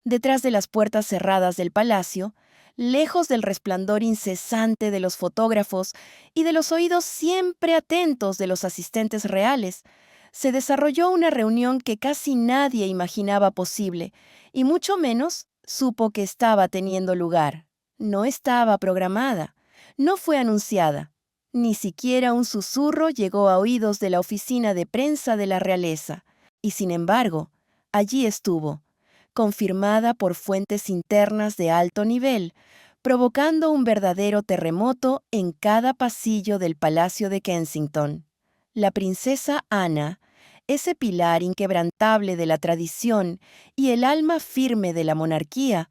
Detrás de las puertas cerradas del palacio, lejos del resplandor incesante de los fotógrafos y de los oídos siempre atentos de los asistentes reales, se desarrolló una reunión que casi nadie imaginaba posible, y mucho menos supo que estaba teniendo lugar. No estaba programada, no fue anunciada. Ni siquiera un susurro llegó a oídos de la oficina de prensa de la realeza, y sin embargo, allí estuvo, confirmada por fuentes internas de alto nivel, provocando un verdadero terremoto en cada pasillo del Palacio de Kensington. La princesa Ana, ese pilar inquebrantable de la tradición y el alma firme de la monarquía,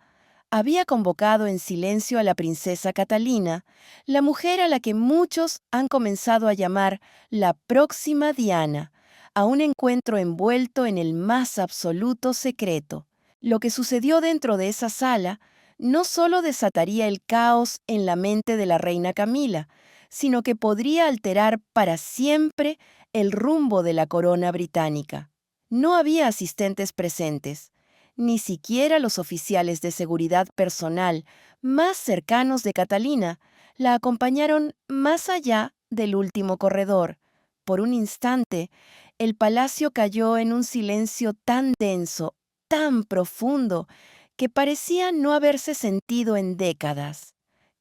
había convocado en silencio a la princesa Catalina, la mujer a la que muchos han comenzado a llamar la próxima Diana, a un encuentro envuelto en el más absoluto secreto. Lo que sucedió dentro de esa sala no solo desataría el caos en la mente de la reina Camila, sino que podría alterar para siempre el rumbo de la corona británica. No había asistentes presentes, ni siquiera los oficiales de seguridad personal más cercanos de Catalina la acompañaron más allá del último corredor. Por un instante, el palacio cayó en un silencio tan denso, tan profundo, que parecía no haberse sentido en décadas.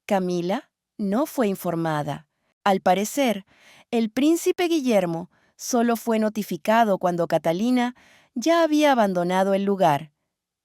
Camila no fue informada. Al parecer, el príncipe Guillermo solo fue notificado cuando Catalina ya había abandonado el lugar.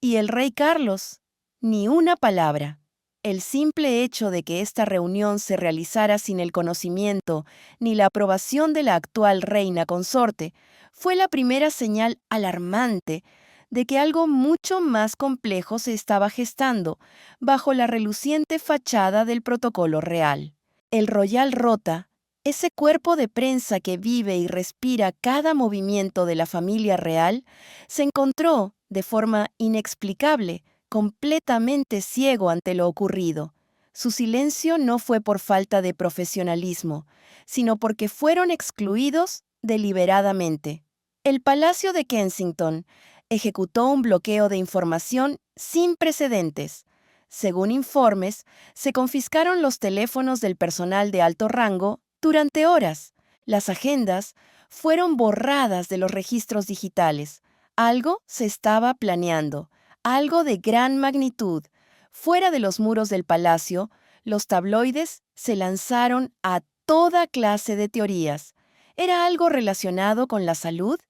Y el rey Carlos, ni una palabra. El simple hecho de que esta reunión se realizara sin el conocimiento ni la aprobación de la actual reina consorte fue la primera señal alarmante de que algo mucho más complejo se estaba gestando bajo la reluciente fachada del protocolo real. El Royal Rota, ese cuerpo de prensa que vive y respira cada movimiento de la familia real, se encontró, de forma inexplicable, completamente ciego ante lo ocurrido. Su silencio no fue por falta de profesionalismo, sino porque fueron excluidos deliberadamente. El Palacio de Kensington ejecutó un bloqueo de información sin precedentes. Según informes, se confiscaron los teléfonos del personal de alto rango durante horas. Las agendas fueron borradas de los registros digitales. Algo se estaba planeando, algo de gran magnitud. Fuera de los muros del palacio, los tabloides se lanzaron a toda clase de teorías. ¿Era algo relacionado con la salud?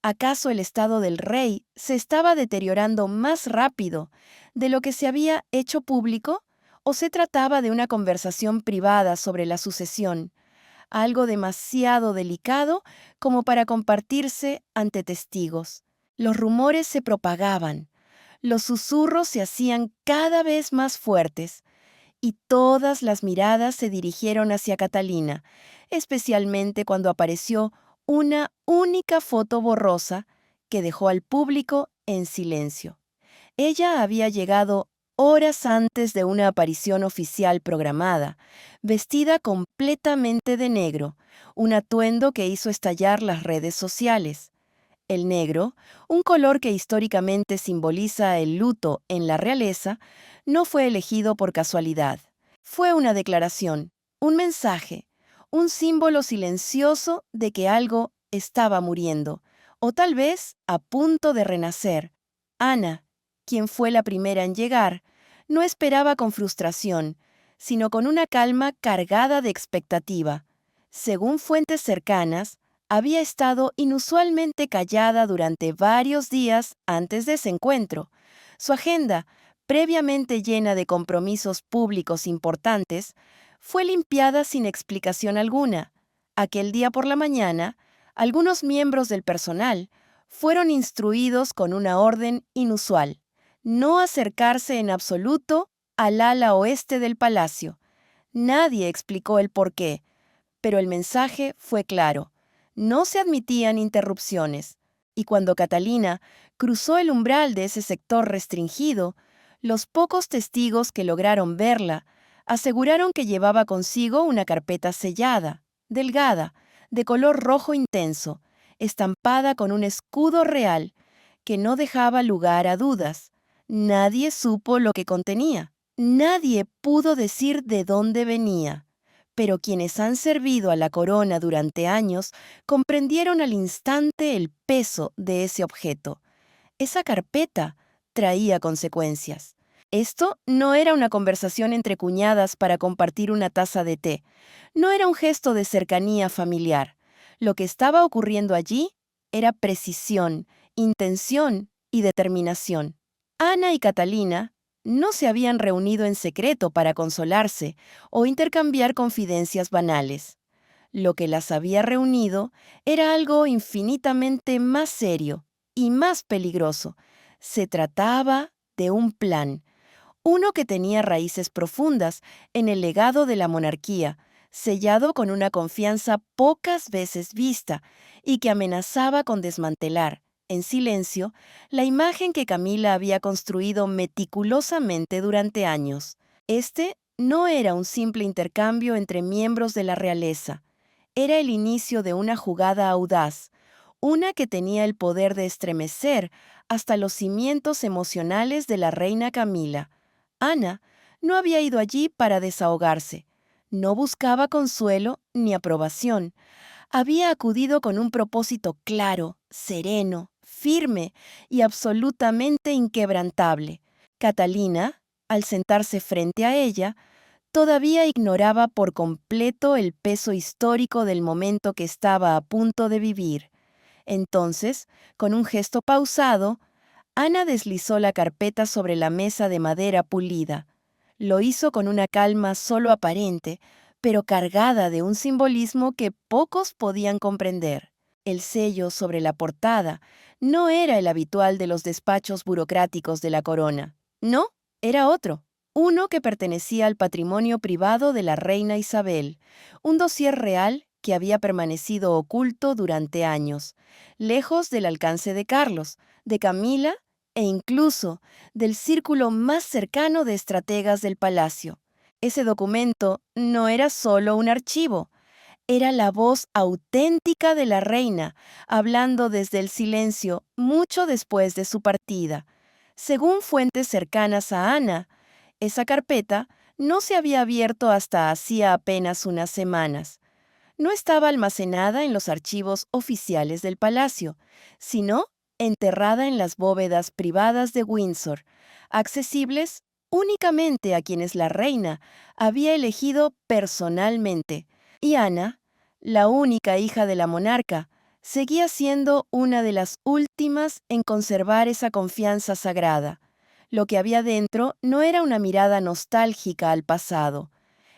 ¿Acaso el estado del rey se estaba deteriorando más rápido de lo que se había hecho público? ¿O se trataba de una conversación privada sobre la sucesión? Algo demasiado delicado como para compartirse ante testigos. Los rumores se propagaban, los susurros se hacían cada vez más fuertes, y todas las miradas se dirigieron hacia Catalina, especialmente cuando apareció una única foto borrosa que dejó al público en silencio. Ella había llegado horas antes de una aparición oficial programada, vestida completamente de negro, un atuendo que hizo estallar las redes sociales. El negro, un color que históricamente simboliza el luto en la realeza, no fue elegido por casualidad. Fue una declaración, un mensaje, un símbolo silencioso de que algo estaba muriendo, o tal vez a punto de renacer. Ana, quien fue la primera en llegar, no esperaba con frustración, sino con una calma cargada de expectativa. Según fuentes cercanas, había estado inusualmente callada durante varios días antes de ese encuentro. Su agenda, previamente llena de compromisos públicos importantes, fue limpiada sin explicación alguna. Aquel día por la mañana, algunos miembros del personal fueron instruidos con una orden inusual: no acercarse en absoluto al ala oeste del palacio. Nadie explicó el porqué, pero el mensaje fue claro. No se admitían interrupciones, y cuando Catalina cruzó el umbral de ese sector restringido, los pocos testigos que lograron verla aseguraron que llevaba consigo una carpeta sellada, delgada, de color rojo intenso, estampada con un escudo real, que no dejaba lugar a dudas. Nadie supo lo que contenía. Nadie pudo decir de dónde venía. Pero quienes han servido a la corona durante años comprendieron al instante el peso de ese objeto. Esa carpeta traía consecuencias. Esto no era una conversación entre cuñadas para compartir una taza de té. No era un gesto de cercanía familiar. Lo que estaba ocurriendo allí era precisión, intención y determinación. Ana y Catalina no se habían reunido en secreto para consolarse o intercambiar confidencias banales. Lo que las había reunido era algo infinitamente más serio y más peligroso. Se trataba de un plan, uno que tenía raíces profundas en el legado de la monarquía, sellado con una confianza pocas veces vista y que amenazaba con desmantelar, en silencio, la imagen que Camila había construido meticulosamente durante años. Este no era un simple intercambio entre miembros de la realeza. Era el inicio de una jugada audaz, una que tenía el poder de estremecer hasta los cimientos emocionales de la reina Camila. Ana no había ido allí para desahogarse. No buscaba consuelo ni aprobación. Había acudido con un propósito claro, sereno, firme y absolutamente inquebrantable. Catalina, al sentarse frente a ella, todavía ignoraba por completo el peso histórico del momento que estaba a punto de vivir. Entonces, con un gesto pausado, Ana deslizó la carpeta sobre la mesa de madera pulida. Lo hizo con una calma solo aparente, pero cargada de un simbolismo que pocos podían comprender. El sello sobre la portada no era el habitual de los despachos burocráticos de la corona. No, era otro. Uno que pertenecía al patrimonio privado de la reina Isabel, un dossier real que había permanecido oculto durante años, lejos del alcance de Carlos, de Camila e incluso del círculo más cercano de estrategas del palacio. Ese documento no era solo un archivo, era la voz auténtica de la reina, hablando desde el silencio mucho después de su partida. Según fuentes cercanas a Ana, esa carpeta no se había abierto hasta hacía apenas unas semanas. No estaba almacenada en los archivos oficiales del palacio, sino enterrada en las bóvedas privadas de Windsor, accesibles únicamente a quienes la reina había elegido personalmente. Y Ana, la única hija de la monarca, seguía siendo una de las últimas en conservar esa confianza sagrada. Lo que había dentro no era una mirada nostálgica al pasado,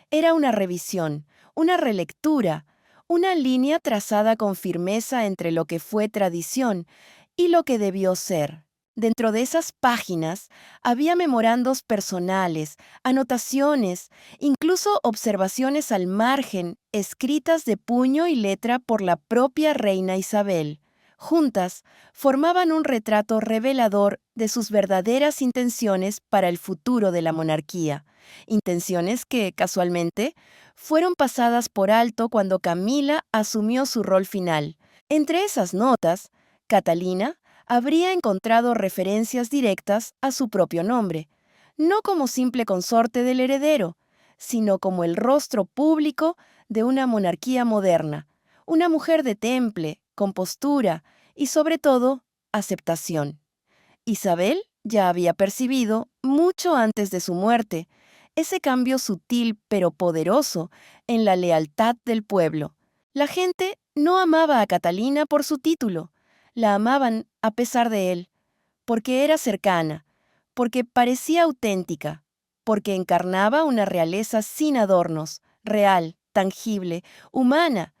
era una revisión, una relectura, una línea trazada con firmeza entre lo que fue tradición y lo que debió ser. Dentro de esas páginas había memorandos personales, anotaciones, incluso observaciones al margen, escritas de puño y letra por la propia reina Isabel. Juntas, formaban un retrato revelador de sus verdaderas intenciones para el futuro de la monarquía, intenciones que, casualmente, fueron pasadas por alto cuando Camila asumió su rol final. Entre esas notas, Catalina habría encontrado referencias directas a su propio nombre, no como simple consorte del heredero, sino como el rostro público de una monarquía moderna, una mujer de temple, compostura y, sobre todo, aceptación. Isabel ya había percibido, mucho antes de su muerte, ese cambio sutil pero poderoso en la lealtad del pueblo. La gente no amaba a Catalina por su título, la amaban a pesar de él, porque era cercana, porque parecía auténtica, porque encarnaba una realeza sin adornos, real, tangible, humana.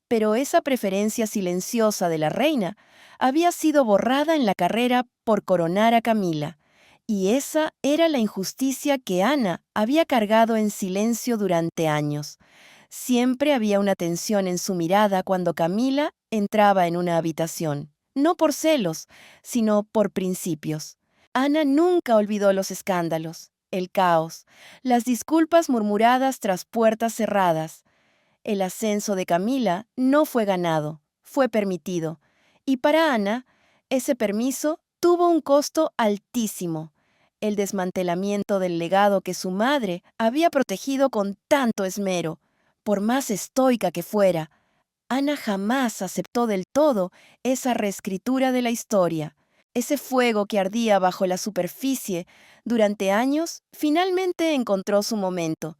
Pero esa preferencia silenciosa de la reina había sido borrada en la carrera por coronar a Camila, y esa era la injusticia que Ana había cargado en silencio durante años. Siempre había una tensión en su mirada cuando Camila entraba en una habitación, no por celos, sino por principios. Ana nunca olvidó los escándalos, el caos, las disculpas murmuradas tras puertas cerradas. El ascenso de Camila no fue ganado, fue permitido. Y para Ana, ese permiso tuvo un costo altísimo, el desmantelamiento del legado que su madre había protegido con tanto esmero. Por más estoica que fuera, Ana jamás aceptó del todo esa reescritura de la historia. Ese fuego que ardía bajo la superficie durante años finalmente encontró su momento.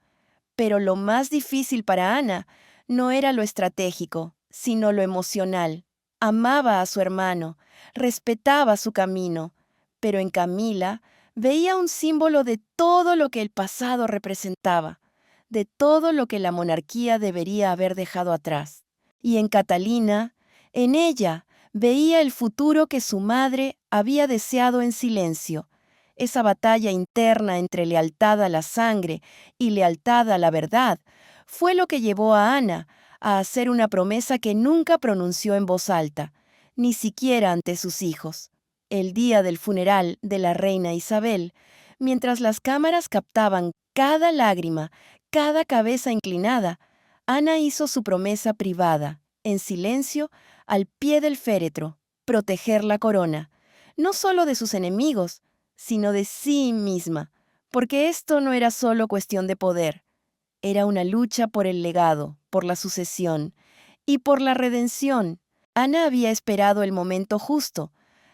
Pero lo más difícil para Ana no era lo estratégico, sino lo emocional. Amaba a su hermano, respetaba su camino, pero en Camila veía un símbolo de todo lo que el pasado representaba, de todo lo que la monarquía debería haber dejado atrás. Y en Catalina, en ella, veía el futuro que su madre había deseado en silencio, esa batalla interna entre lealtad a la sangre y lealtad a la verdad, fue lo que llevó a Ana a hacer una promesa que nunca pronunció en voz alta, ni siquiera ante sus hijos. El día del funeral de la reina Isabel, mientras las cámaras captaban cada lágrima, cada cabeza inclinada, Ana hizo su promesa privada, en silencio, al pie del féretro, proteger la corona, no solo de sus enemigos, sino de sí misma, porque esto no era solo cuestión de poder, era una lucha por el legado, por la sucesión y por la redención. Ana había esperado el momento justo,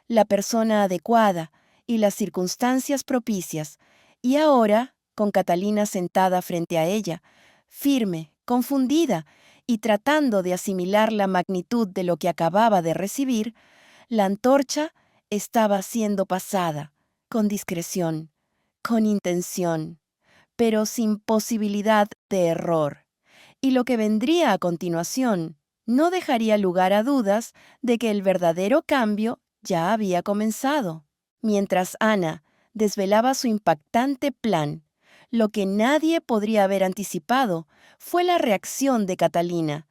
la persona adecuada y las circunstancias propicias, y ahora, con Catalina sentada frente a ella, firme, confundida y tratando de asimilar la magnitud de lo que acababa de recibir, la antorcha estaba siendo pasada, con discreción, con intención, pero sin posibilidad de error. Y lo que vendría a continuación no dejaría lugar a dudas de que el verdadero cambio ya había comenzado. Mientras Ana desvelaba su impactante plan, lo que nadie podría haber anticipado fue la reacción de Catalina,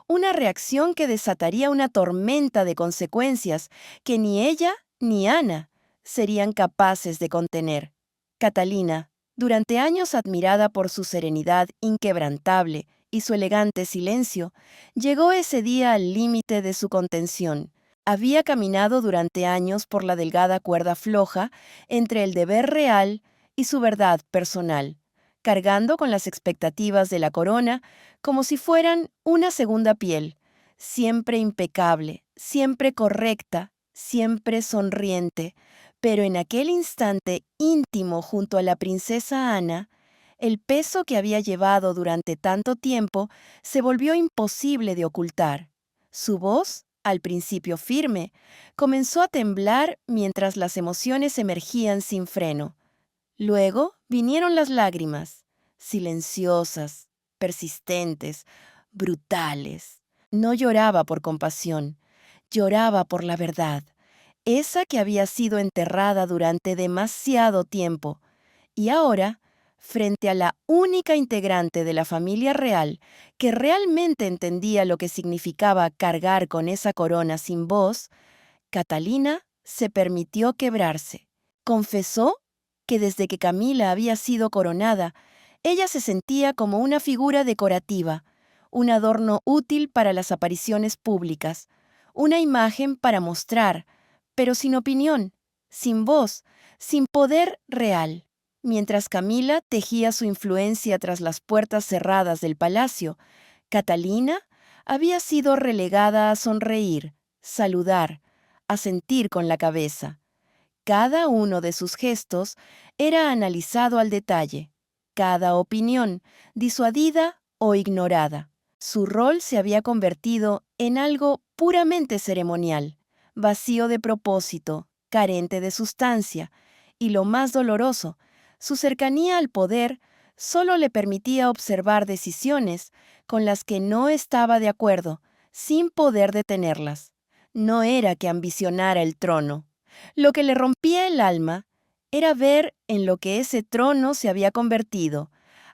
una reacción que desataría una tormenta de consecuencias que ni ella ni Ana serían capaces de contener. Catalina, durante años admirada por su serenidad inquebrantable y su elegante silencio, llegó ese día al límite de su contención. Había caminado durante años por la delgada cuerda floja entre el deber real y su verdad personal, cargando con las expectativas de la corona como si fueran una segunda piel, siempre impecable, siempre correcta, siempre sonriente, pero en aquel instante íntimo junto a la princesa Ana, el peso que había llevado durante tanto tiempo se volvió imposible de ocultar. Su voz, al principio firme, comenzó a temblar mientras las emociones emergían sin freno. Luego vinieron las lágrimas, silenciosas, persistentes, brutales. No lloraba por compasión, lloraba por la verdad, esa que había sido enterrada durante demasiado tiempo. Y ahora, frente a la única integrante de la familia real que realmente entendía lo que significaba cargar con esa corona sin voz, Catalina se permitió quebrarse. Confesó que desde que Camila había sido coronada, ella se sentía como una figura decorativa, un adorno útil para las apariciones públicas, una imagen para mostrar, pero sin opinión, sin voz, sin poder real. Mientras Camila tejía su influencia tras las puertas cerradas del palacio, Catalina había sido relegada a sonreír, saludar, asentir con la cabeza. Cada uno de sus gestos era analizado al detalle, cada opinión disuadida o ignorada. Su rol se había convertido en algo puramente ceremonial, vacío de propósito, carente de sustancia, y lo más doloroso, su cercanía al poder solo le permitía observar decisiones con las que no estaba de acuerdo, sin poder detenerlas. No era que ambicionara el trono. Lo que le rompía el alma era ver en lo que ese trono se había convertido,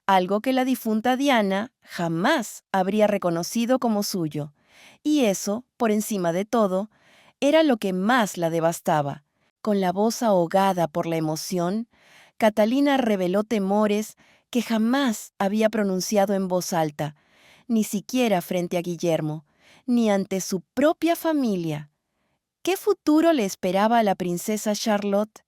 algo que la difunta Diana jamás habría reconocido como suyo. Y eso, por encima de todo, era lo que más la devastaba. Con la voz ahogada por la emoción, Catalina reveló temores que jamás había pronunciado en voz alta, ni siquiera frente a Guillermo, ni ante su propia familia. ¿Qué futuro le esperaba a la princesa Charlotte?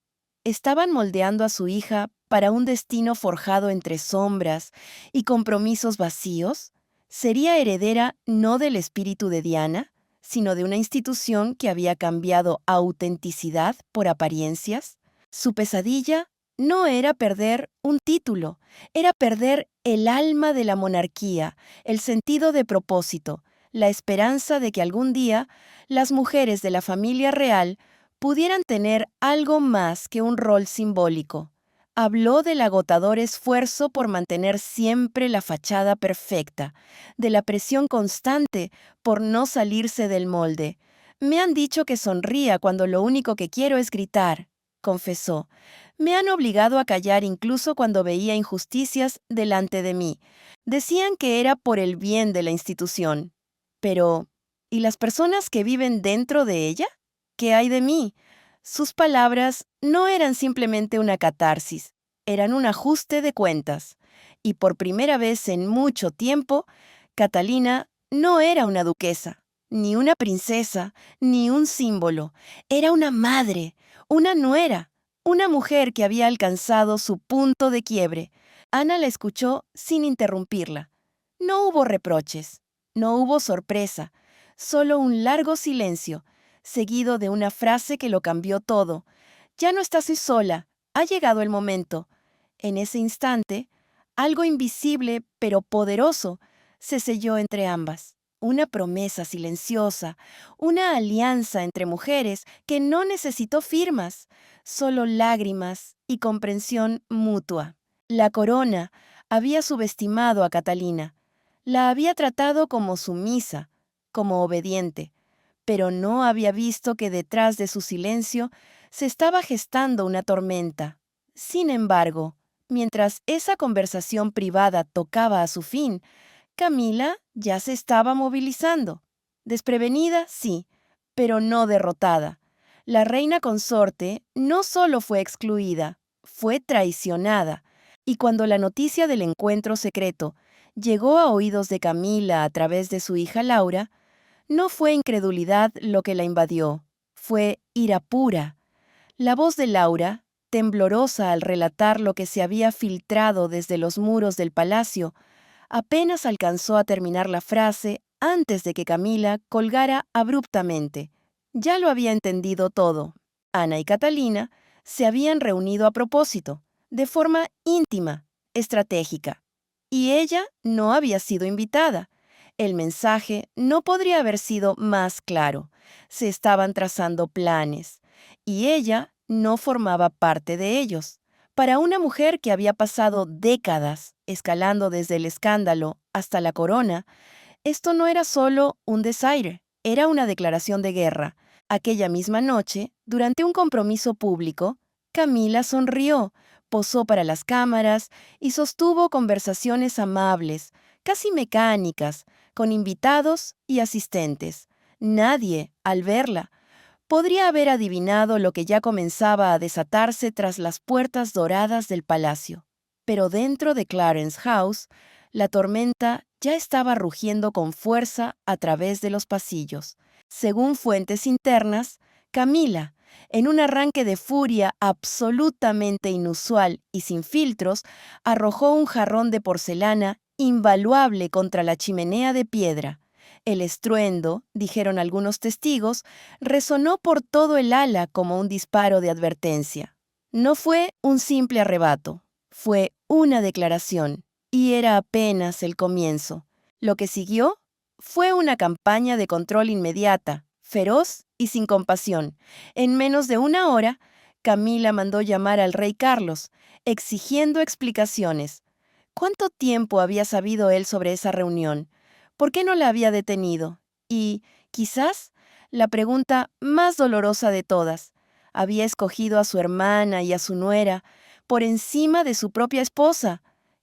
estaban moldeando a su hija para un destino forjado entre sombras y compromisos vacíos? ¿Sería heredera no del espíritu de Diana, sino de una institución que había cambiado autenticidad por apariencias? Su pesadilla no era perder un título, era perder el alma de la monarquía, el sentido de propósito, la esperanza de que algún día las mujeres de la familia real pudieran tener algo más que un rol simbólico. Habló del agotador esfuerzo por mantener siempre la fachada perfecta, de la presión constante por no salirse del molde. Me han dicho que sonría cuando lo único que quiero es gritar, confesó. Me han obligado a callar incluso cuando veía injusticias delante de mí. Decían que era por el bien de la institución. Pero, ¿y las personas que viven dentro de ella? ¿Qué hay de mí? Sus palabras no eran simplemente una catarsis, eran un ajuste de cuentas. Y por primera vez en mucho tiempo, Catalina no era una duquesa, ni una princesa, ni un símbolo. Era una madre, una nuera, una mujer que había alcanzado su punto de quiebre. Ana la escuchó sin interrumpirla. No hubo reproches, no hubo sorpresa, solo un largo silencio, seguido de una frase que lo cambió todo. Ya no estás sola, ha llegado el momento. En ese instante, algo invisible pero poderoso se selló entre ambas. Una promesa silenciosa, una alianza entre mujeres que no necesitó firmas, solo lágrimas y comprensión mutua. La corona había subestimado a Catalina. La había tratado como sumisa, como obediente, pero no había visto que detrás de su silencio se estaba gestando una tormenta. Sin embargo, mientras esa conversación privada tocaba a su fin, Camila ya se estaba movilizando. Desprevenida, sí, pero no derrotada. La reina consorte no solo fue excluida, fue traicionada. Y cuando la noticia del encuentro secreto llegó a oídos de Camila a través de su hija Laura, no fue incredulidad lo que la invadió, fue ira pura. La voz de Laura, temblorosa al relatar lo que se había filtrado desde los muros del palacio, apenas alcanzó a terminar la frase antes de que Camila colgara abruptamente. Ya lo había entendido todo. Ana y Catalina se habían reunido a propósito, de forma íntima, estratégica. Y ella no había sido invitada. El mensaje no podría haber sido más claro. Se estaban trazando planes, y ella no formaba parte de ellos. Para una mujer que había pasado décadas escalando desde el escándalo hasta la corona, esto no era solo un desaire, era una declaración de guerra. Aquella misma noche, durante un compromiso público, Camila sonrió, posó para las cámaras y sostuvo conversaciones amables, casi mecánicas, con invitados y asistentes. Nadie, al verla, podría haber adivinado lo que ya comenzaba a desatarse tras las puertas doradas del palacio. Pero dentro de Clarence House, la tormenta ya estaba rugiendo con fuerza a través de los pasillos. Según fuentes internas, Camila, en un arranque de furia absolutamente inusual y sin filtros, arrojó un jarrón de porcelana invaluable contra la chimenea de piedra. El estruendo, dijeron algunos testigos, resonó por todo el ala como un disparo de advertencia. No fue un simple arrebato, fue una declaración, y era apenas el comienzo. Lo que siguió fue una campaña de control inmediata, feroz y sin compasión. En menos de una hora, Camila mandó llamar al rey Carlos, exigiendo explicaciones. ¿Cuánto tiempo había sabido él sobre esa reunión? ¿Por qué no la había detenido? Y, quizás, la pregunta más dolorosa de todas, había escogido a su hermana y a su nuera por encima de su propia esposa.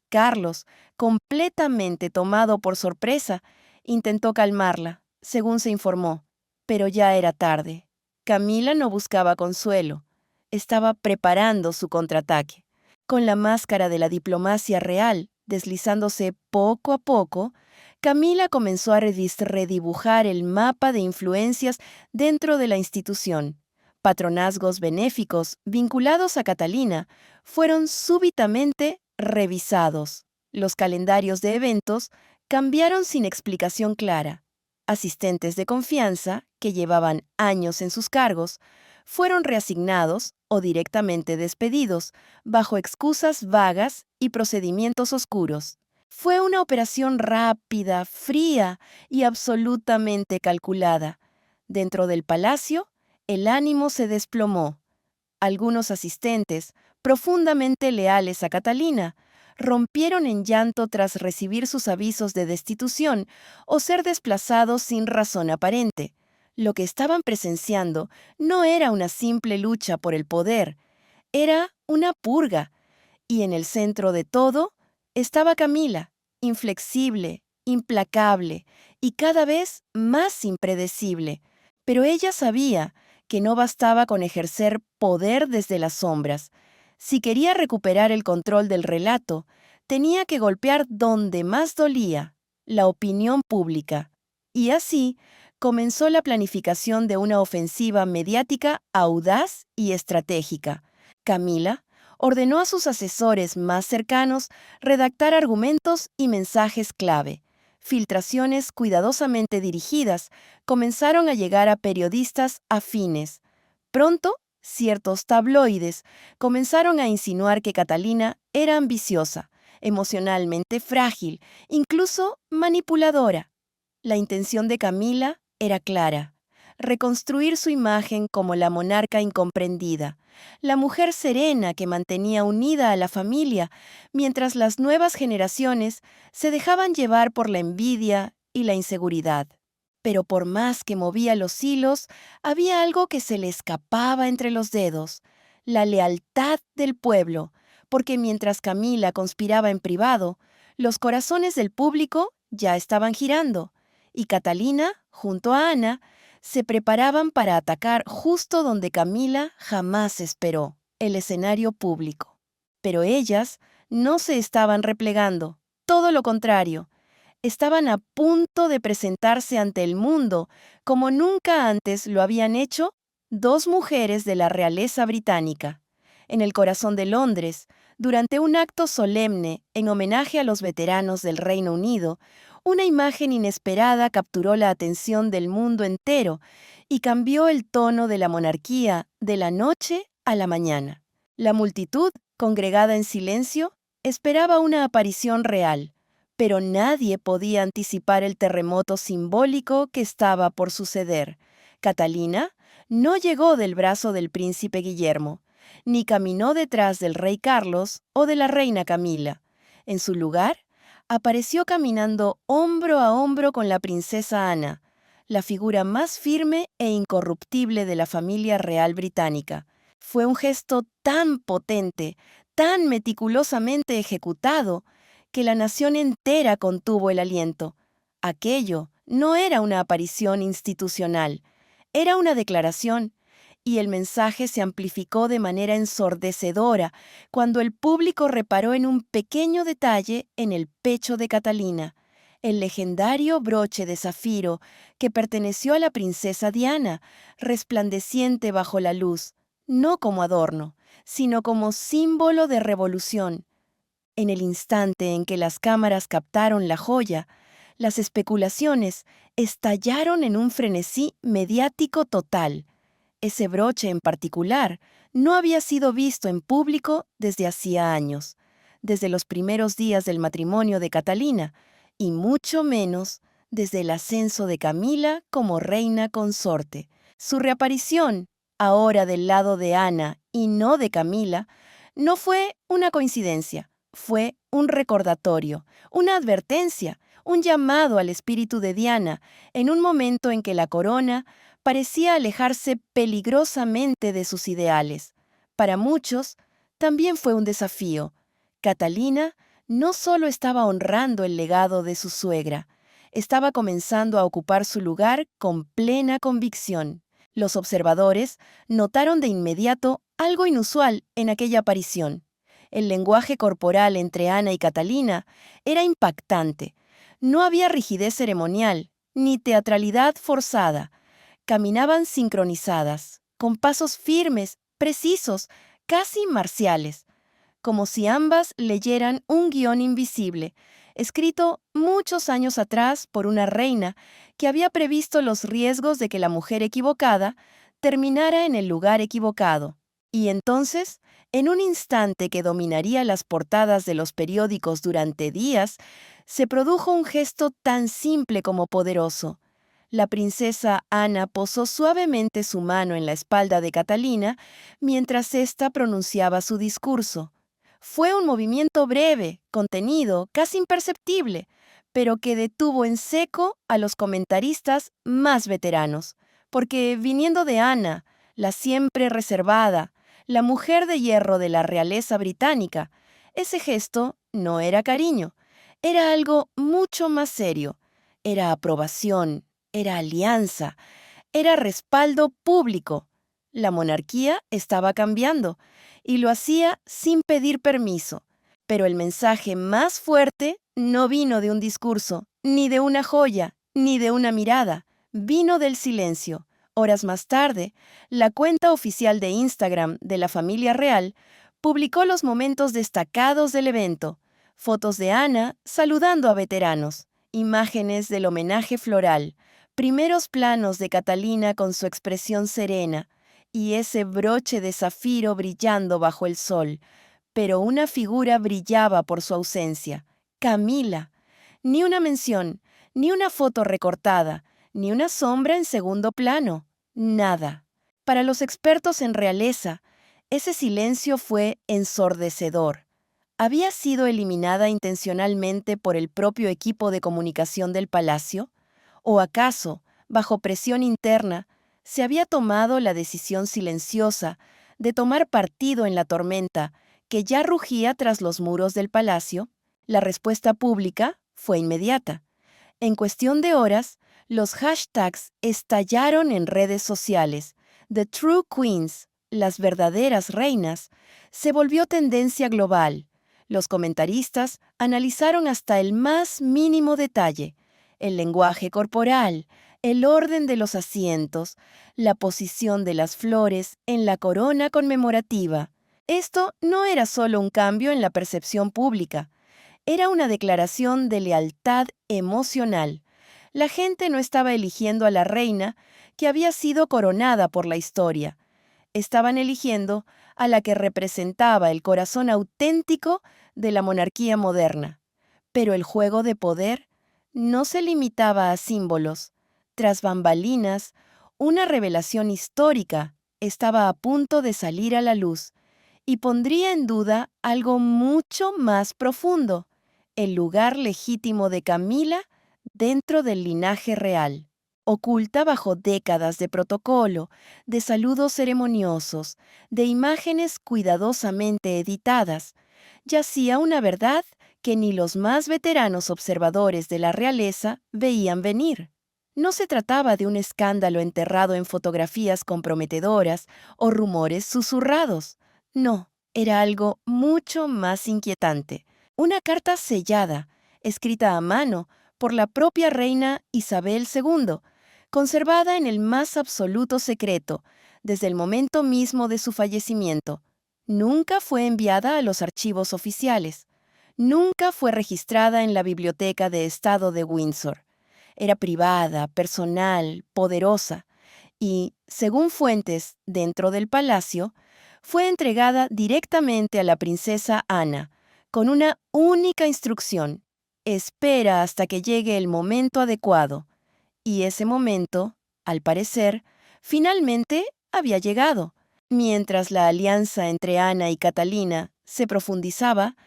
Carlos, completamente tomado por sorpresa, intentó calmarla, según se informó, pero ya era tarde. Camila no buscaba consuelo, estaba preparando su contraataque. Con la máscara de la diplomacia real deslizándose poco a poco, Camila comenzó a redibujar el mapa de influencias dentro de la institución. Patronazgos benéficos vinculados a Catalina fueron súbitamente revisados. Los calendarios de eventos cambiaron sin explicación clara. Asistentes de confianza, que llevaban años en sus cargos, fueron reasignados o directamente despedidos bajo excusas vagas y procedimientos oscuros. Fue una operación rápida, fría y absolutamente calculada. Dentro del palacio, el ánimo se desplomó. Algunos asistentes, profundamente leales a Catalina, rompieron en llanto tras recibir sus avisos de destitución o ser desplazados sin razón aparente. Lo que estaban presenciando no era una simple lucha por el poder, era una purga, y en el centro de todo estaba Camila, inflexible, implacable y cada vez más impredecible. Pero ella sabía que no bastaba con ejercer poder desde las sombras. Si quería recuperar el control del relato, tenía que golpear donde más dolía, la opinión pública. Y así comenzó la planificación de una ofensiva mediática audaz y estratégica. Camila ordenó a sus asesores más cercanos redactar argumentos y mensajes clave. Filtraciones cuidadosamente dirigidas comenzaron a llegar a periodistas afines. Pronto, ciertos tabloides comenzaron a insinuar que Catalina era ambiciosa, emocionalmente frágil, incluso manipuladora. La intención de Camila era clara: reconstruir su imagen como la monarca incomprendida, la mujer serena que mantenía unida a la familia, mientras las nuevas generaciones se dejaban llevar por la envidia y la inseguridad. Pero por más que movía los hilos, había algo que se le escapaba entre los dedos: la lealtad del pueblo, porque mientras Camila conspiraba en privado, los corazones del público ya estaban girando, y Catalina, junto a Ana, se preparaban para atacar justo donde Camila jamás esperó: el escenario público. Pero ellas no se estaban replegando, todo lo contrario. Estaban a punto de presentarse ante el mundo, como nunca antes lo habían hecho dos mujeres de la realeza británica. En el corazón de Londres, durante un acto solemne en homenaje a los veteranos del Reino Unido, una imagen inesperada capturó la atención del mundo entero y cambió el tono de la monarquía de la noche a la mañana. La multitud, congregada en silencio, esperaba una aparición real, pero nadie podía anticipar el terremoto simbólico que estaba por suceder. Catalina no llegó del brazo del príncipe Guillermo, ni caminó detrás del rey Carlos o de la reina Camila. En su lugar, apareció caminando hombro a hombro con la princesa Ana, la figura más firme e incorruptible de la familia real británica. Fue un gesto tan potente, tan meticulosamente ejecutado, que la nación entera contuvo el aliento. Aquello no era una aparición institucional, era una declaración, y el mensaje se amplificó de manera ensordecedora cuando el público reparó en un pequeño detalle en el pecho de Catalina: el legendario broche de zafiro que perteneció a la princesa Diana, resplandeciente bajo la luz, no como adorno, sino como símbolo de revolución. En el instante en que las cámaras captaron la joya, las especulaciones estallaron en un frenesí mediático total. Ese broche en particular no había sido visto en público desde hacía años, desde los primeros días del matrimonio de Catalina, y mucho menos desde el ascenso de Camila como reina consorte. Su reaparición, ahora del lado de Ana y no de Camila, no fue una coincidencia. Fue un recordatorio, una advertencia, un llamado al espíritu de Diana en un momento en que la corona parecía alejarse peligrosamente de sus ideales. Para muchos, también fue un desafío. Catalina no solo estaba honrando el legado de su suegra, estaba comenzando a ocupar su lugar con plena convicción. Los observadores notaron de inmediato algo inusual en aquella aparición. El lenguaje corporal entre Ana y Catalina era impactante. No había rigidez ceremonial, ni teatralidad forzada. Caminaban sincronizadas, con pasos firmes, precisos, casi marciales, como si ambas leyeran un guión invisible, escrito muchos años atrás por una reina que había previsto los riesgos de que la mujer equivocada terminara en el lugar equivocado. Y entonces, en un instante que dominaría las portadas de los periódicos durante días, se produjo un gesto tan simple como poderoso. La princesa Ana posó suavemente su mano en la espalda de Catalina mientras ésta pronunciaba su discurso. Fue un movimiento breve, contenido, casi imperceptible, pero que detuvo en seco a los comentaristas más veteranos, porque viniendo de Ana, la siempre reservada, la mujer de hierro de la realeza británica, ese gesto no era cariño, era algo mucho más serio, era aprobación, era alianza, era respaldo público. La monarquía estaba cambiando y lo hacía sin pedir permiso. Pero el mensaje más fuerte no vino de un discurso, ni de una joya, ni de una mirada. Vino del silencio. Horas más tarde, la cuenta oficial de Instagram de la familia real publicó los momentos destacados del evento, fotos de Ana saludando a veteranos, imágenes del homenaje floral, primeros planos de Catalina con su expresión serena y ese broche de zafiro brillando bajo el sol, pero una figura brillaba por su ausencia, Camila. Ni una mención, ni una foto recortada, ni una sombra en segundo plano, nada. Para los expertos en realeza, ese silencio fue ensordecedor. ¿Había sido eliminada intencionalmente por el propio equipo de comunicación del palacio? ¿O acaso, bajo presión interna, se había tomado la decisión silenciosa de tomar partido en la tormenta que ya rugía tras los muros del palacio? La respuesta pública fue inmediata. En cuestión de horas, los hashtags estallaron en redes sociales. The True Queens, las verdaderas reinas, se volvió tendencia global. Los comentaristas analizaron hasta el más mínimo detalle: el lenguaje corporal, el orden de los asientos, la posición de las flores en la corona conmemorativa. Esto no era solo un cambio en la percepción pública, era una declaración de lealtad emocional. La gente no estaba eligiendo a la reina que había sido coronada por la historia. Estaban eligiendo a la que representaba el corazón auténtico de la monarquía moderna. Pero el juego de poder no se limitaba a símbolos. Tras bambalinas, una revelación histórica estaba a punto de salir a la luz y pondría en duda algo mucho más profundo: el lugar legítimo de Camila dentro del linaje real. Oculta bajo décadas de protocolo, de saludos ceremoniosos, de imágenes cuidadosamente editadas, yacía una verdad que ni los más veteranos observadores de la realeza veían venir. No se trataba de un escándalo enterrado en fotografías comprometedoras o rumores susurrados. No, era algo mucho más inquietante. Una carta sellada, escrita a mano por la propia reina Isabel II, conservada en el más absoluto secreto, desde el momento mismo de su fallecimiento. Nunca fue enviada a los archivos oficiales. Nunca fue registrada en la Biblioteca de Estado de Windsor. Era privada, personal, poderosa y, según fuentes dentro del palacio, fue entregada directamente a la princesa Ana, con una única instrucción: espera hasta que llegue el momento adecuado. Y ese momento, al parecer, finalmente había llegado. Mientras la alianza entre Ana y Catalina se profundizaba,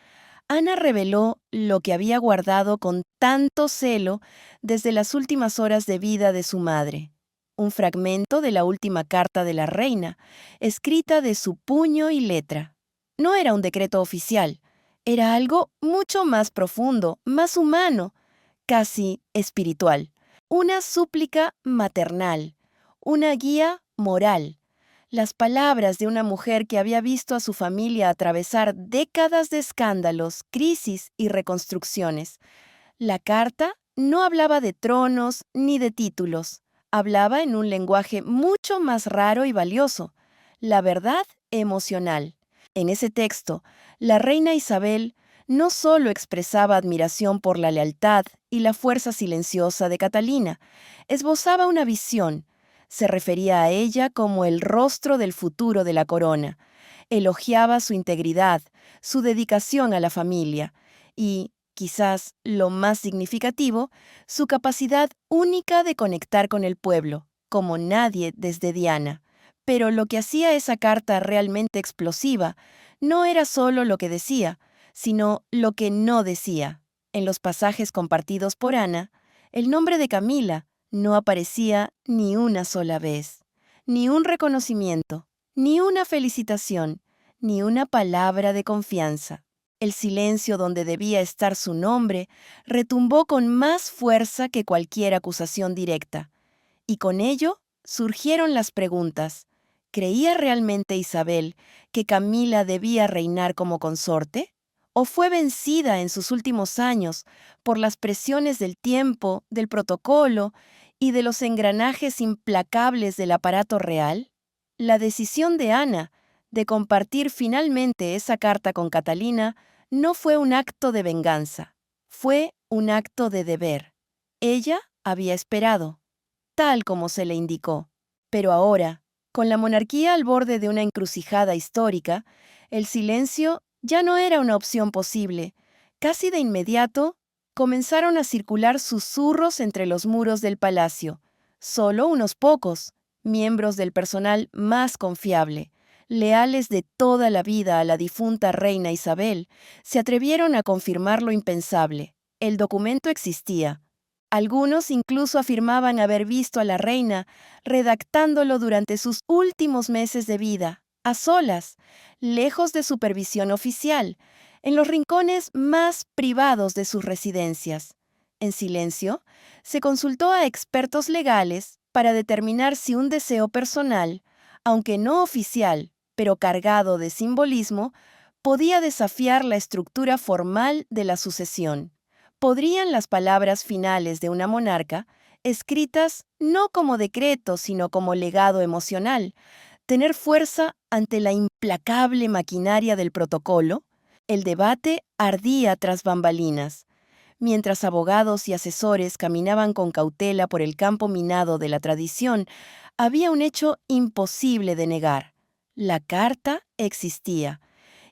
Ana reveló lo que había guardado con tanto celo desde las últimas horas de vida de su madre: un fragmento de la última carta de la reina, escrita de su puño y letra. No era un decreto oficial, era algo mucho más profundo, más humano, casi espiritual. Una súplica maternal, una guía moral. Las palabras de una mujer que había visto a su familia atravesar décadas de escándalos, crisis y reconstrucciones. La carta no hablaba de tronos ni de títulos, Hablaba en un lenguaje mucho más raro y valioso, la verdad emocional. En ese texto, la reina Isabel no solo expresaba admiración por la lealtad y la fuerza silenciosa de Catalina, esbozaba una visión. Se refería a ella como el rostro del futuro de la corona. Elogiaba su integridad, su dedicación a la familia y, quizás lo más significativo, su capacidad única de conectar con el pueblo, como nadie desde Diana. Pero lo que hacía esa carta realmente explosiva no era solo lo que decía, sino lo que no decía. En los pasajes compartidos por Ana, el nombre de Camila no aparecía ni una sola vez, ni un reconocimiento, ni una felicitación, ni una palabra de confianza. El silencio donde debía estar su nombre retumbó con más fuerza que cualquier acusación directa. Y con ello surgieron las preguntas. ¿Creía realmente Isabel que Camila debía reinar como consorte? ¿O fue vencida en sus últimos años por las presiones del tiempo, del protocolo y de los engranajes implacables del aparato real? La decisión de Ana de compartir finalmente esa carta con Catalina no fue un acto de venganza, fue un acto de deber. Ella había esperado, tal como se le indicó. Pero ahora, con la monarquía al borde de una encrucijada histórica, el silencio ya no era una opción posible. Casi de inmediato, comenzaron a circular susurros entre los muros del palacio. Solo unos pocos, miembros del personal más confiable, leales de toda la vida a la difunta reina Isabel, se atrevieron a confirmar lo impensable. El documento existía. Algunos incluso afirmaban haber visto a la reina redactándolo durante sus últimos meses de vida, a solas, lejos de supervisión oficial, en los rincones más privados de sus residencias. En silencio, se consultó a expertos legales para determinar si un deseo personal, aunque no oficial, pero cargado de simbolismo, podía desafiar la estructura formal de la sucesión. ¿Podrían las palabras finales de una monarca, escritas no como decreto, sino como legado emocional, tener fuerza ante la implacable maquinaria del protocolo? El debate ardía tras bambalinas. Mientras abogados y asesores caminaban con cautela por el campo minado de la tradición, había un hecho imposible de negar. La carta existía,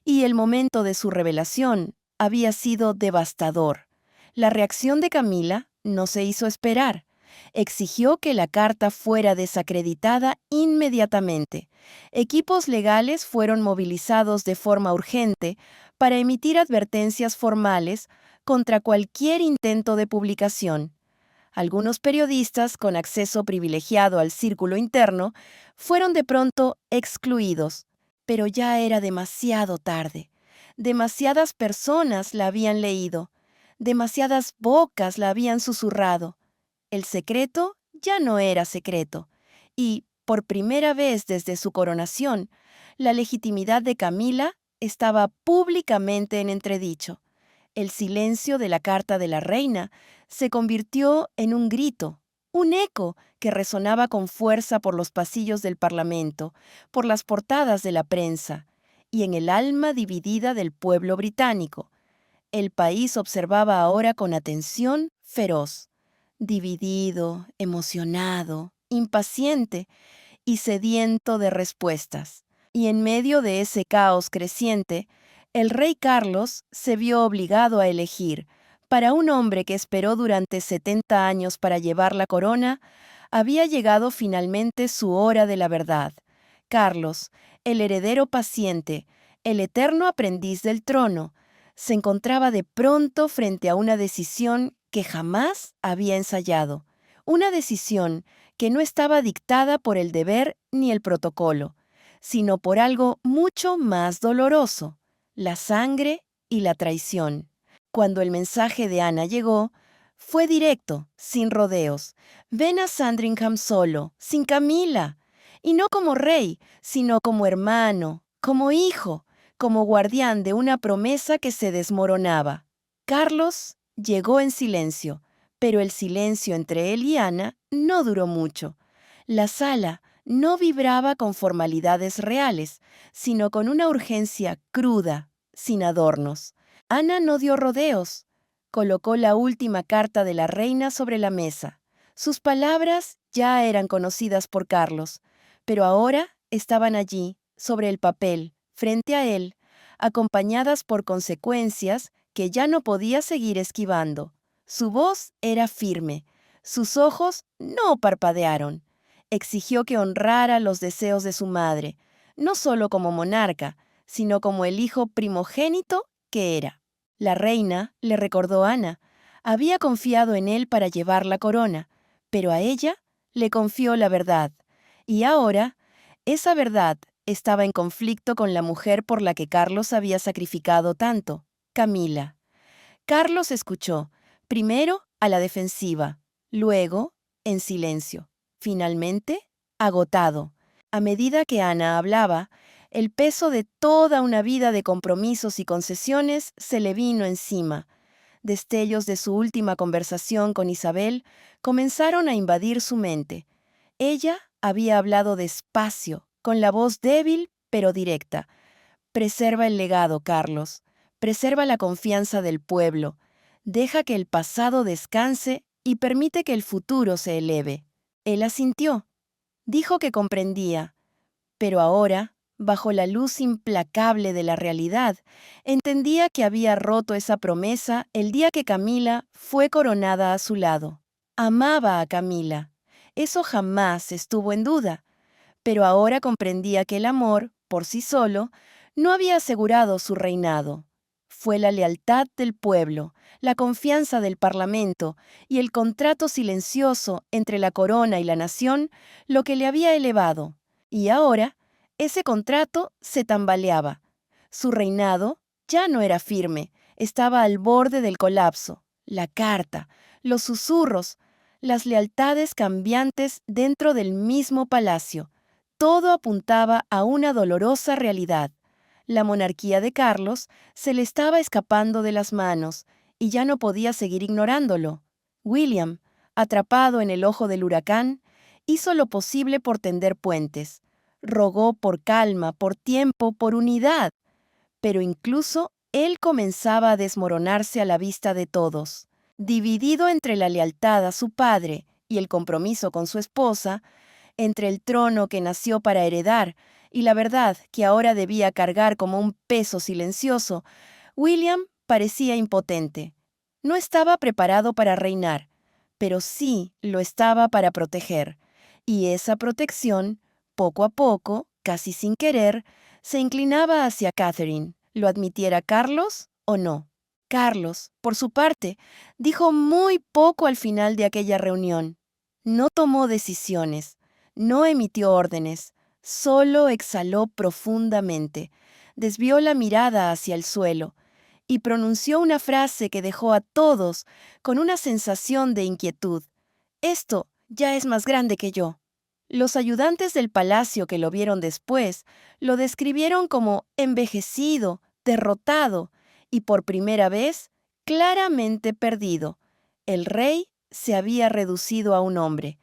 y el momento de su revelación había sido devastador. La reacción de Camila no se hizo esperar. Exigió que la carta fuera desacreditada inmediatamente. Equipos legales fueron movilizados de forma urgente para emitir advertencias formales contra cualquier intento de publicación. Algunos periodistas con acceso privilegiado al círculo interno fueron de pronto excluidos, pero ya era demasiado tarde. Demasiadas personas la habían leído, demasiadas bocas la habían susurrado. El secreto ya no era secreto, y, por primera vez desde su coronación, la legitimidad de Camila estaba públicamente en entredicho. El silencio de la carta de la reina se convirtió en un grito, un eco que resonaba con fuerza por los pasillos del Parlamento, por las portadas de la prensa y en el alma dividida del pueblo británico. El país observaba ahora con atención feroz, dividido, emocionado, impaciente y sediento de respuestas. Y en medio de ese caos creciente, el rey Carlos se vio obligado a elegir. Para un hombre que esperó durante 70 años para llevar la corona, había llegado finalmente su hora de la verdad. Carlos, el heredero paciente, el eterno aprendiz del trono, se encontraba de pronto frente a una decisión que jamás había ensayado. Una decisión que no estaba dictada por el deber ni el protocolo, sino por algo mucho más doloroso, la sangre y la traición. Cuando el mensaje de Ana llegó, fue directo, sin rodeos. Ven a Sandringham solo, sin Camila. Y no como rey, sino como hermano, como hijo, como guardián de una promesa que se desmoronaba. Carlos llegó en silencio, Pero el silencio entre él y Ana no duró mucho. La sala no vibraba con formalidades reales, sino con una urgencia cruda, sin adornos. Ana no dio rodeos. Colocó la última carta de la reina sobre la mesa. Sus palabras ya eran conocidas por Carlos, pero ahora estaban allí, sobre el papel, frente a él, acompañadas por consecuencias que ya no podía seguir esquivando. Su voz era firme, sus ojos no parpadearon. Exigió que honrara los deseos de su madre, no solo como monarca, sino como el hijo primogénito que era. La reina, le recordó Ana, había confiado en él para llevar la corona, pero a ella le confió la verdad. Y ahora, esa verdad estaba en conflicto con la mujer por la que Carlos había sacrificado tanto, Camila. Carlos escuchó, primero a la defensiva, luego en silencio, finalmente agotado. A medida que Ana hablaba, el peso de toda una vida de compromisos y concesiones se le vino encima. Destellos de su última conversación con Isabel comenzaron a invadir su mente. Ella había hablado despacio, con la voz débil pero directa. Preserva el legado, Carlos. Preserva la confianza del pueblo. Deja que el pasado descanse y permite que el futuro se eleve. Él asintió. Dijo que comprendía. Pero ahora, bajo la luz implacable de la realidad, entendía que había roto esa promesa el día que Camila fue coronada a su lado. Amaba a Camila. Eso jamás estuvo en duda. Pero ahora comprendía que el amor, por sí solo, no había asegurado su reinado. Fue la lealtad del pueblo, la confianza del parlamento y el contrato silencioso entre la corona y la nación lo que le había elevado. Y ahora, ese contrato se tambaleaba. Su reinado ya no era firme, estaba al borde del colapso. La carta, los susurros, las lealtades cambiantes dentro del mismo palacio. Todo apuntaba a una dolorosa realidad. La monarquía de Carlos se le estaba escapando de las manos y ya no podía seguir ignorándolo. William, atrapado en el ojo del huracán, hizo lo posible por tender puentes. Rogó por calma, por tiempo, por unidad. Pero incluso él comenzaba a desmoronarse a la vista de todos. Dividido entre la lealtad a su padre y el compromiso con su esposa, entre el trono que nació para heredar y la verdad que ahora debía cargar como un peso silencioso, William parecía impotente. No estaba preparado para reinar, pero sí lo estaba para proteger. Y esa protección, poco a poco, casi sin querer, se inclinaba hacia Catherine, lo admitiera Carlos o no. Carlos, por su parte, dijo muy poco al final de aquella reunión. No tomó decisiones. No emitió órdenes, solo exhaló profundamente, desvió la mirada hacia el suelo y pronunció una frase que dejó a todos con una sensación de inquietud. Esto ya es más grande que yo. Los ayudantes del palacio que lo vieron después lo describieron como envejecido, derrotado y por primera vez claramente perdido. El rey se había reducido a un hombre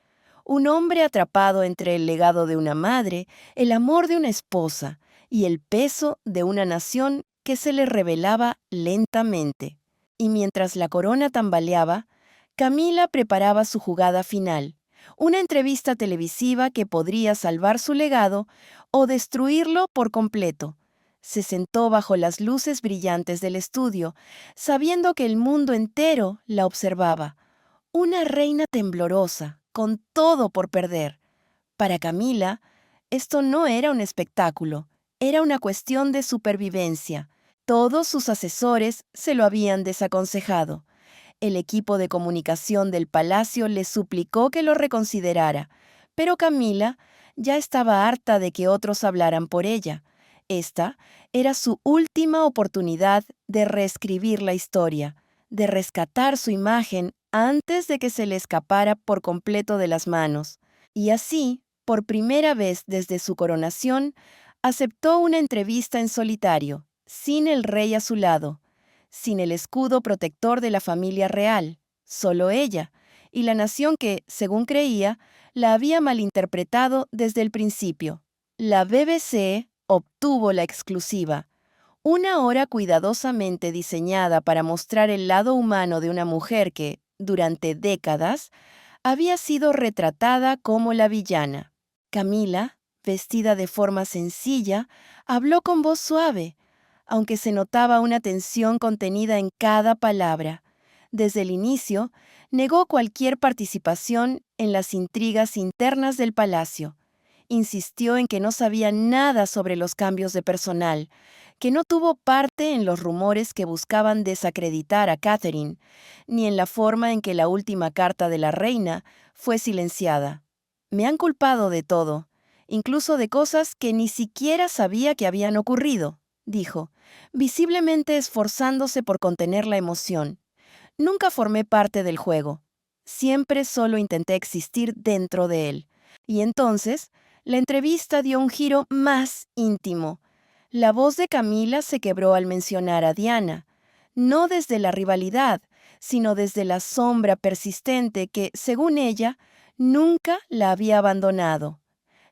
atrapado entre el legado de una madre, el amor de una esposa y el peso de una nación que se le revelaba lentamente. Y mientras la corona tambaleaba, Camila preparaba su jugada final, una entrevista televisiva que podría salvar su legado o destruirlo por completo. Se sentó bajo las luces brillantes del estudio, sabiendo que el mundo entero la observaba. Una reina temblorosa, con todo por perder. Para Camila, esto no era un espectáculo, era una cuestión de supervivencia. Todos sus asesores se lo habían desaconsejado. El equipo de comunicación del palacio le suplicó que lo reconsiderara, pero Camila ya estaba harta de que otros hablaran por ella. Esta era su última oportunidad de reescribir la historia, de rescatar su imagen antes de que se le escapara por completo de las manos. Y así, por primera vez desde su coronación, aceptó una entrevista en solitario, sin el rey a su lado, sin el escudo protector de la familia real, solo ella, y la nación que, según creía, la había malinterpretado desde el principio. La BBC obtuvo la exclusiva, una hora cuidadosamente diseñada para mostrar el lado humano de una mujer que, durante décadas, había sido retratada como la villana. Camila, vestida de forma sencilla, habló con voz suave, aunque se notaba una tensión contenida en cada palabra. Desde el inicio, negó cualquier participación en las intrigas internas del palacio. Insistió en que no sabía nada sobre los cambios de personal, que no tuvo parte en los rumores que buscaban desacreditar a Catherine, ni en la forma en que la última carta de la reina fue silenciada. Me han culpado de todo, incluso de cosas que ni siquiera sabía que habían ocurrido, dijo, visiblemente esforzándose por contener la emoción. Nunca formé parte del juego. Siempre solo intenté existir dentro de él. Y entonces, la entrevista dio un giro más íntimo. La voz de Camila se quebró al mencionar a Diana, no desde la rivalidad, sino desde la sombra persistente que, según ella, nunca la había abandonado.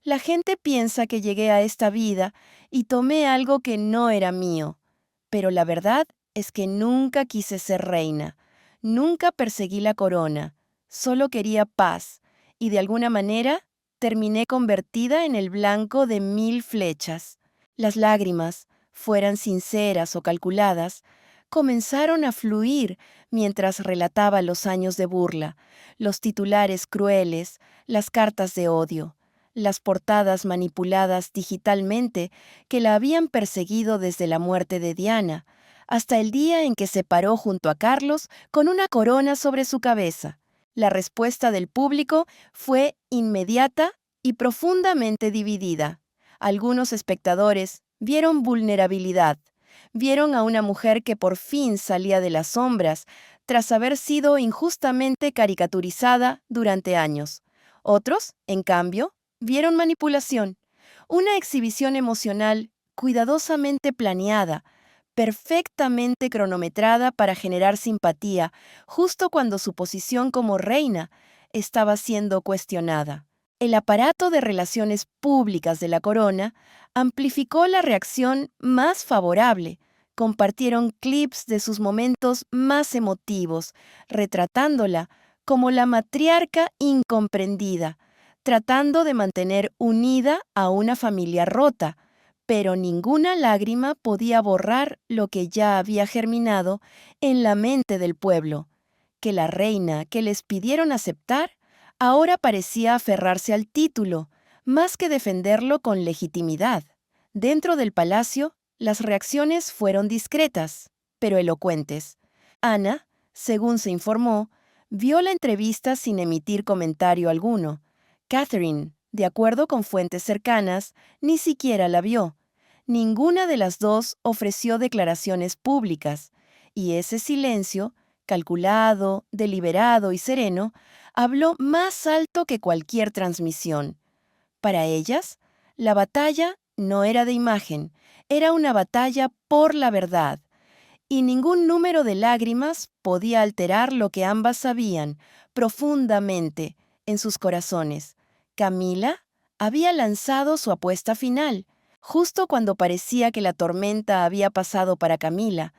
La gente piensa que llegué a esta vida y tomé algo que no era mío, pero la verdad es que nunca quise ser reina, nunca perseguí la corona, solo quería paz, y de alguna manera terminé convertida en el blanco de 1000 flechas. Las lágrimas, fueran sinceras o calculadas, comenzaron a fluir mientras relataba los años de burla, los titulares crueles, las cartas de odio, las portadas manipuladas digitalmente que la habían perseguido desde la muerte de Diana, hasta el día en que se paró junto a Carlos con una corona sobre su cabeza. La respuesta del público fue inmediata y profundamente dividida. Algunos espectadores vieron vulnerabilidad, vieron a una mujer que por fin salía de las sombras tras haber sido injustamente caricaturizada durante años. Otros, en cambio, vieron manipulación, una exhibición emocional cuidadosamente planeada, perfectamente cronometrada para generar simpatía, justo cuando su posición como reina estaba siendo cuestionada. El aparato de relaciones públicas de la corona amplificó la reacción más favorable. Compartieron clips de sus momentos más emotivos, retratándola como la matriarca incomprendida, tratando de mantener unida a una familia rota, pero ninguna lágrima podía borrar lo que ya había germinado en la mente del pueblo, que la reina que les pidieron aceptar ahora parecía aferrarse al título, más que defenderlo con legitimidad. Dentro del palacio, las reacciones fueron discretas, pero elocuentes. Ana, según se informó, vio la entrevista sin emitir comentario alguno. Catherine, de acuerdo con fuentes cercanas, ni siquiera la vio. Ninguna de las dos ofreció declaraciones públicas, y ese silencio, calculado, deliberado y sereno, habló más alto que cualquier transmisión. Para ellas, la batalla no era de imagen, era una batalla por la verdad, y ningún número de lágrimas podía alterar lo que ambas sabían profundamente en sus corazones. Camila había lanzado su apuesta final, justo cuando parecía que la tormenta había pasado para Camila.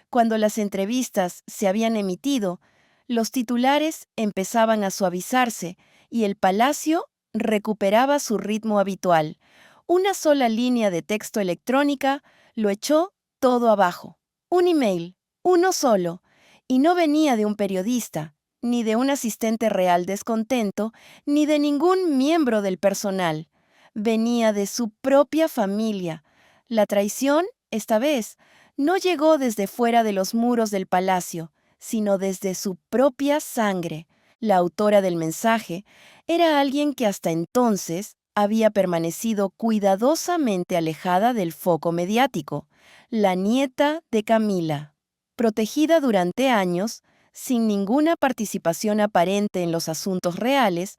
Cuando las entrevistas se habían emitido, los titulares empezaban a suavizarse y el palacio recuperaba su ritmo habitual. Una sola línea de texto electrónica lo echó todo abajo. Un email, uno solo, y no venía de un periodista, ni de un asistente real descontento, ni de ningún miembro del personal. Venía de su propia familia. La traición, esta vez, no llegó desde fuera de los muros del palacio, sino desde su propia sangre. La autora del mensaje era alguien que hasta entonces había permanecido cuidadosamente alejada del foco mediático, la nieta de Camila. Protegida durante años, sin ninguna participación aparente en los asuntos reales,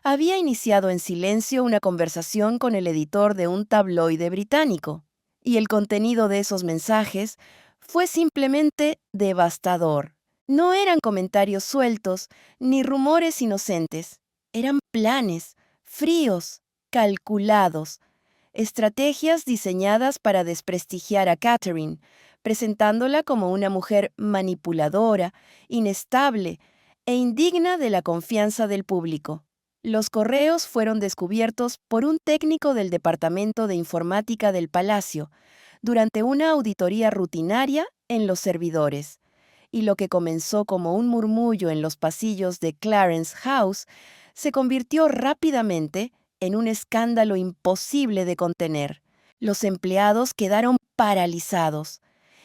había iniciado en silencio una conversación con el editor de un tabloide británico. Y el contenido de esos mensajes fue simplemente devastador. No eran comentarios sueltos ni rumores inocentes. Eran planes, fríos, calculados, estrategias diseñadas para desprestigiar a Catherine, presentándola como una mujer manipuladora, inestable e indigna de la confianza del público. Los correos fueron descubiertos por un técnico del Departamento de Informática del Palacio durante una auditoría rutinaria en los servidores, y lo que comenzó como un murmullo en los pasillos de Clarence House se convirtió rápidamente en un escándalo imposible de contener. Los empleados quedaron paralizados.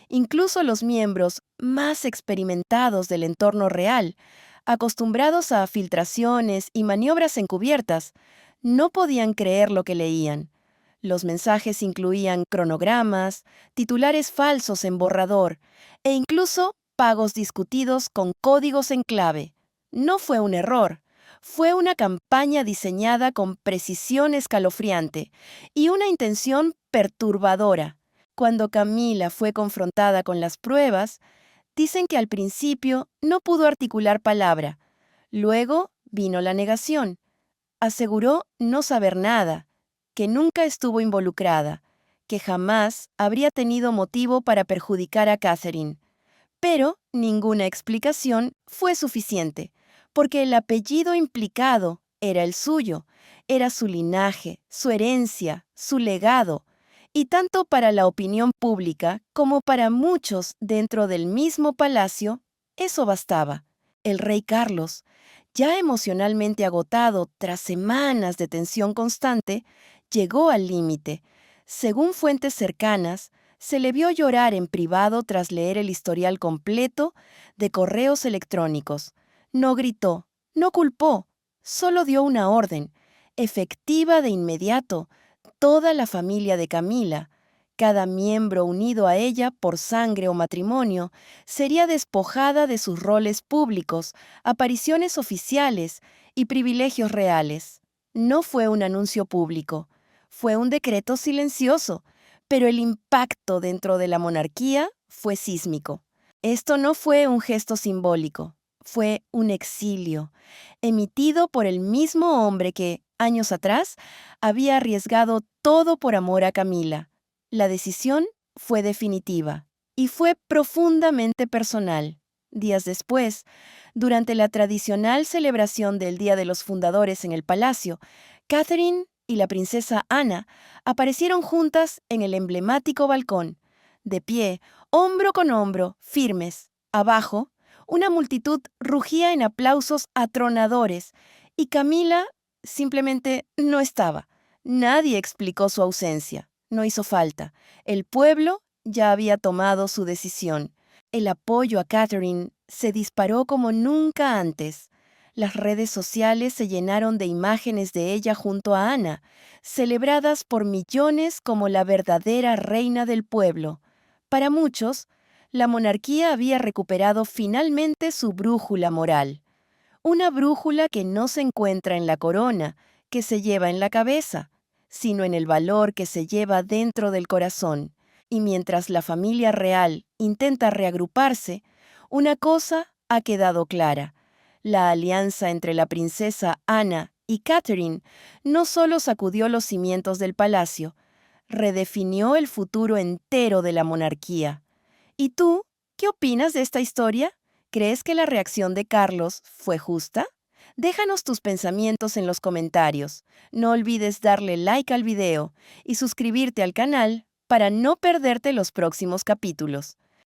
Incluso los miembros más experimentados del entorno real, acostumbrados a filtraciones y maniobras encubiertas, no podían creer lo que leían. Los mensajes incluían cronogramas, titulares falsos en borrador e incluso pagos discutidos con códigos en clave. No fue un error, fue una campaña diseñada con precisión escalofriante y una intención perturbadora. Cuando Camila fue confrontada con las pruebas, dicen que al principio no pudo articular palabra. Luego vino la negación. Aseguró no saber nada, que nunca estuvo involucrada, que jamás habría tenido motivo para perjudicar a Catherine. Pero ninguna explicación fue suficiente, porque el apellido implicado era el suyo, era su linaje, su herencia, su legado, y tanto para la opinión pública como para muchos dentro del mismo palacio, eso bastaba. El rey Carlos, ya emocionalmente agotado tras semanas de tensión constante, llegó al límite. Según fuentes cercanas, se le vio llorar en privado tras leer el historial completo de correos electrónicos. No gritó, no culpó, solo dio una orden, efectiva de inmediato. Toda la familia de Camila, cada miembro unido a ella por sangre o matrimonio, sería despojada de sus roles públicos, apariciones oficiales y privilegios reales. No fue un anuncio público, fue un decreto silencioso, pero el impacto dentro de la monarquía fue sísmico. Esto no fue un gesto simbólico, fue un exilio, emitido por el mismo hombre que, años atrás, había arriesgado todo por amor a Camila. La decisión fue definitiva y fue profundamente personal. Días después, durante la tradicional celebración del Día de los Fundadores en el palacio, Catherine y la princesa Ana aparecieron juntas en el emblemático balcón, de pie, hombro con hombro, firmes. Abajo, una multitud rugía en aplausos atronadores y Camila simplemente no estaba. Nadie explicó su ausencia. No hizo falta. El pueblo ya había tomado su decisión. El apoyo a Catherine se disparó como nunca antes. Las redes sociales se llenaron de imágenes de ella junto a Ana, celebradas por millones como la verdadera reina del pueblo. Para muchos, la monarquía había recuperado finalmente su brújula moral. Una brújula que no se encuentra en la corona, que se lleva en la cabeza, sino en el valor que se lleva dentro del corazón. Y mientras la familia real intenta reagruparse, una cosa ha quedado clara. La alianza entre la princesa Ana y Catherine no solo sacudió los cimientos del palacio, redefinió el futuro entero de la monarquía. ¿Y tú, qué opinas de esta historia? ¿Crees que la reacción de Carlos fue justa? Déjanos tus pensamientos en los comentarios. No olvides darle like al video y suscribirte al canal para no perderte los próximos capítulos.